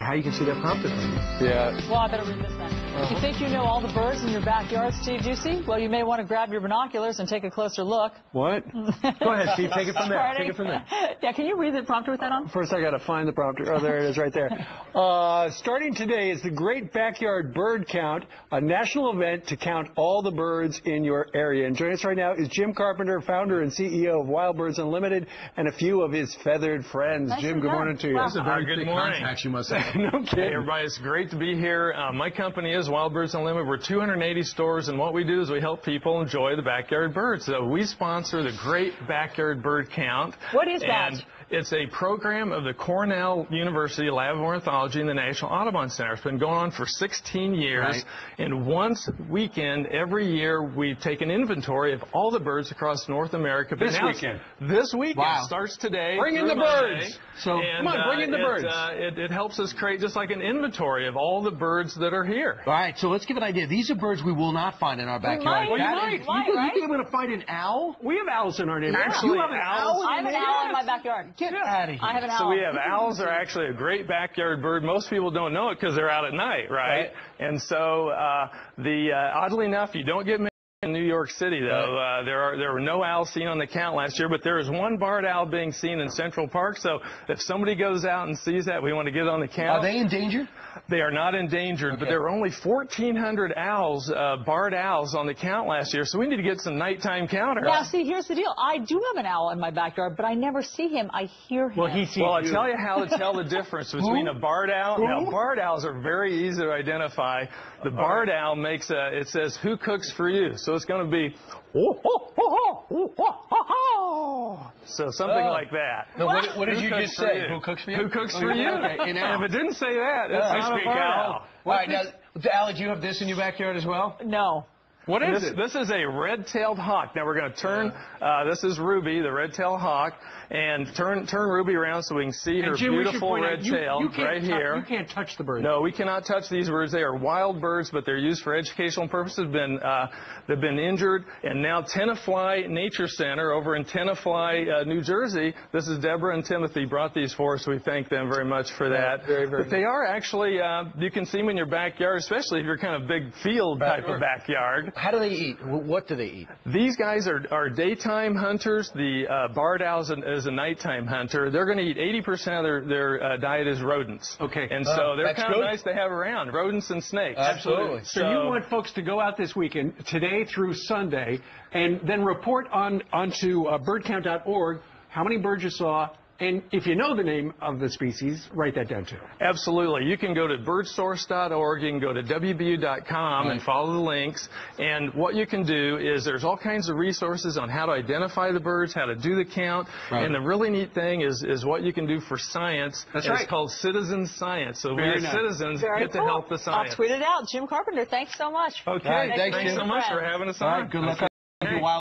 how you can see that prompter thing. Yeah. Well, I better read this then. You think you know all the birds in your backyard, Steve Juicy? Well, you may want to grab your binoculars and take a closer look. What? Go ahead, Steve. Take it from there. Take it from there. Yeah, can you read the prompter with that on? First, I got to find the prompter. Oh, there it is right there. Starting today is the Great Backyard Bird Count, a national event to count all the birds in your area. And joining us right now is Jim Carpenter, founder and CEO of Wild Birds Unlimited, and a few of his feathered friends. Nice Jim, good morning to you. Wow. That's a very good morning. contact, you must say. No kidding. Hey, everybody, it's great to be here. My company is Wild Birds Unlimited. We're 280 stores, and what we do is we help people enjoy the backyard birds. So we sponsor the Great Backyard Bird Count. What is that? And it's a program of the Cornell University Lab of Ornithology and the National Audubon Center. It's been going on for 16 years, right. And once weekend every year we take an inventory of all the birds across North America. This weekend? This weekend. Wow. Starts today. Bring in the Monday. birds. So, And, come on, bring in the birds. It helps us create just like an inventory of all the birds that are here. All right, so let's give an idea. These are birds we will not find in our backyard. Well, you might. You might, You think I'm going to find an owl? We have owls in our neighborhood. Actually, you have an owl? I have an owl in my backyard. Get out of here. I have an owl. So we have owls are actually a great backyard bird. Most people don't know it because they're out at night, right? And so oddly enough, you don't get many in New York City, though. There were no owls seen on the count last year, but there is one barred owl being seen in Central Park. So if somebody goes out and sees that, we want to get it on the count. Are they endangered? They are not endangered, but there were only 1,400 owls, barred owls, on the count last year, so we need to get some nighttime counters. Now, see, here's the deal. I do have an owl in my backyard, but I never see him. I hear him. Well, he sees Well, I'll you. tell you how to tell the difference between a barred owl. Now, barred owls are very easy to identify. The barred owl makes it says, "Who cooks for you?" So it's going to be, so something like that. No, what did Who you cooks just for say? you? Who cooks for you? Who cooks for you? Okay, And if it didn't say that, it's not a barred owl. All right, now, Allie, do you have this in your backyard as well? No. What is it? This is a red-tailed hawk. Now we're going to turn. This is Ruby, the red-tailed hawk, and turn Ruby around so we can see her Jim, beautiful red tail right here. You can't touch the birds. No, we cannot touch these birds. They are wild birds, but they're used for educational purposes. They've been injured, and now Tenafly Nature Center over in Tenafly, New Jersey. This is Deborah and Timothy brought these for us. We thank them very much for that. Very, very But they are actually. You can see them in your backyard, especially if you're kind of big field type of backyard. How do they eat? What do they eat? These guys are daytime hunters. The barred owl is a nighttime hunter. They're going to eat 80% of their diet is rodents. Okay. And so they're that's kind of good. nice to have around, rodents and snakes. Absolutely. So you want folks to go out this weekend, today through Sunday, and then report onto birdcount.org how many birds you saw. And if you know the name of the species, write that down too. Absolutely. You can go to birdsource.org, you can go to wbu.com and follow the links. And what you can do is there's all kinds of resources on how to identify the birds, how to do the count. Right. And the really neat thing is what you can do for science. That's It's right. called citizen science. So Very we as nice. citizens Very get to cool. help the science. I'll tweet it out. Jim Carpenter, thanks so much. Okay. All right, thanks, Thanks Jim. so much for having us on. All right, good luck.